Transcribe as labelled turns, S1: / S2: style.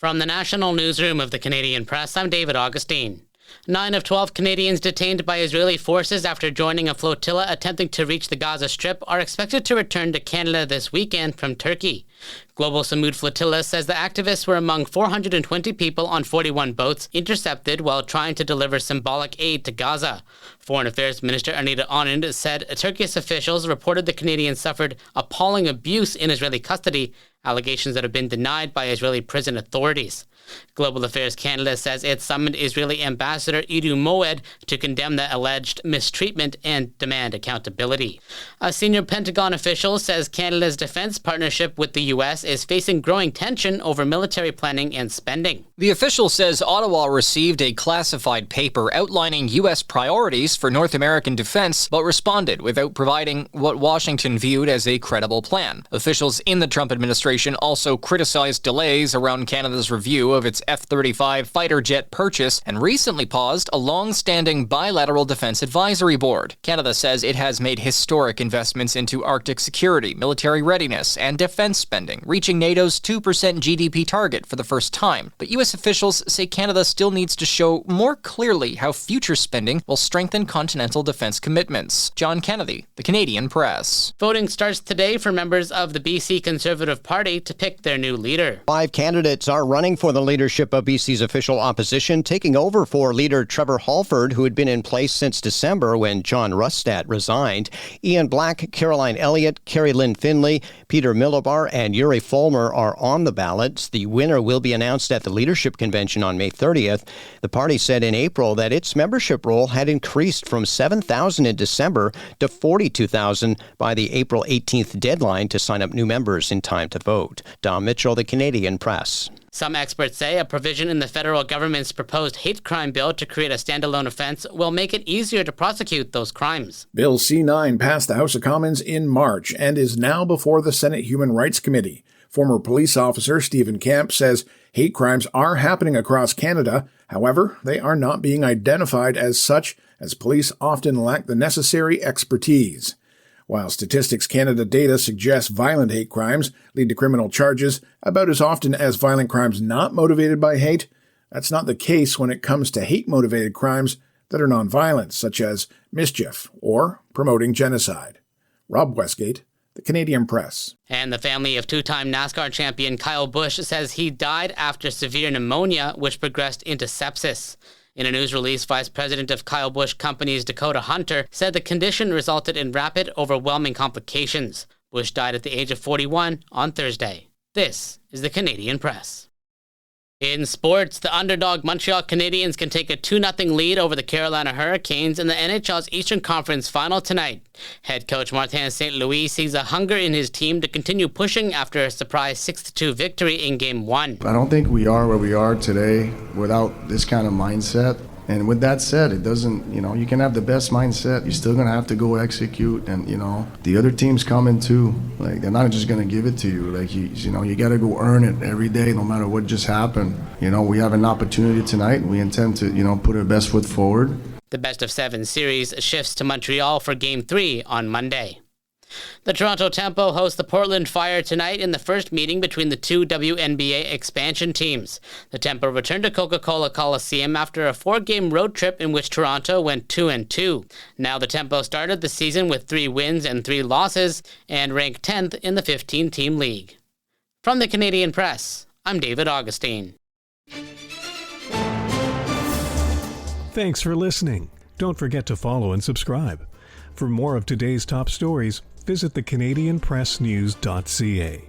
S1: From the National Newsroom of the Canadian Press, I'm David Augustine. 9 of 12 Canadians detained by Israeli forces after joining a flotilla attempting to reach the Gaza Strip are expected to return to Canada this weekend from Turkey. Global Samud Flotilla says the activists were among 420 people on 41 boats intercepted while trying to deliver symbolic aid to Gaza. Foreign Affairs Minister Anita Anand said Turkish officials reported the Canadians suffered appalling abuse in Israeli custody, allegations that have been denied by Israeli prison authorities. Global Affairs Canada says it summoned Israeli Ambassador Edu Moed to condemn the alleged mistreatment and demand accountability. A senior Pentagon official says Canada's defense partnership with the U.S. is facing growing tension over military planning and spending.
S2: The official says Ottawa received a classified paper outlining U.S. priorities for North American defense, but responded without providing what Washington viewed as a credible plan. Officials in the Trump administration also criticized delays around Canada's review of its F-35 fighter jet purchase and recently paused a long-standing bilateral defense advisory board. Canada says it has made historic investments into Arctic security, military readiness, and defense spending, reaching NATO's 2% GDP target for the first time. But U.S. officials say Canada still needs to show more clearly how future spending will strengthen continental defense commitments. John Kennedy, The Canadian Press.
S1: Voting starts today for members of the BC Conservative Party to pick their new leader.
S3: 5 candidates are running for the leadership of BC's official opposition, taking over for leader Trevor Halford, who had been in place since December when John Rustad resigned. Ian Black, Caroline Elliott, Carrie Lynn Finlay, Peter Milobar, and Yuri Fulmer are on the ballots. The winner will be announced at the leadership convention on May 30th. The party said in April that its membership roll had increased from 7,000 in December to 42,000 by the April 18th deadline to sign up new members in time to vote. Don Mitchell, The Canadian Press.
S1: Some experts say a provision in the federal government's proposed hate crime bill to create a standalone offense will make it easier to prosecute those crimes.
S4: Bill C-9 passed the House of Commons in March and is now before the Senate Human Rights Committee. Former police officer Stephen Camp says hate crimes are happening across Canada. However, they are not being identified as such, as police often lack the necessary expertise. While Statistics Canada data suggests violent hate crimes lead to criminal charges about as often as violent crimes not motivated by hate, that's not the case when it comes to hate-motivated crimes that are nonviolent, such as mischief or promoting genocide. Rob Westgate, The Canadian Press.
S1: And the family of two-time NASCAR champion Kyle Busch says he died after severe pneumonia, which progressed into sepsis. In a news release, Vice President of Kyle Busch Company's Dakota Hunter said the condition resulted in rapid, overwhelming complications. Busch died at the age of 41 on Thursday. This is the Canadian Press. In sports, the underdog Montreal Canadiens can take a 2-0 lead over the Carolina Hurricanes in the NHL's Eastern Conference Final tonight. Head coach Martin St. Louis sees a hunger in his team to continue pushing after a surprise 6-2 victory in Game 1.
S5: I don't think we are where we are today without this kind of mindset. And with that said, it doesn't, you can have the best mindset. You're still going to have to go execute. And, the other team's coming too. Like, they're not just going to give it to you. Like, you got to go earn it every day, no matter what just happened. We have an opportunity tonight. We intend to, put our best foot forward.
S1: The best-of-7 series shifts to Montreal for Game 3 on Monday. The Toronto Tempo hosts the Portland Fire tonight in the first meeting between the two WNBA expansion teams. The Tempo returned to Coca-Cola Coliseum after a 4-game road trip in which Toronto went 2-2. Now the Tempo started the season with 3 wins and 3 losses and ranked 10th in the 15-team league. From the Canadian Press, I'm David Augustine.
S6: Thanks for listening. Don't forget to follow and subscribe. For more of today's top stories, visit thecanadianpressnews.ca.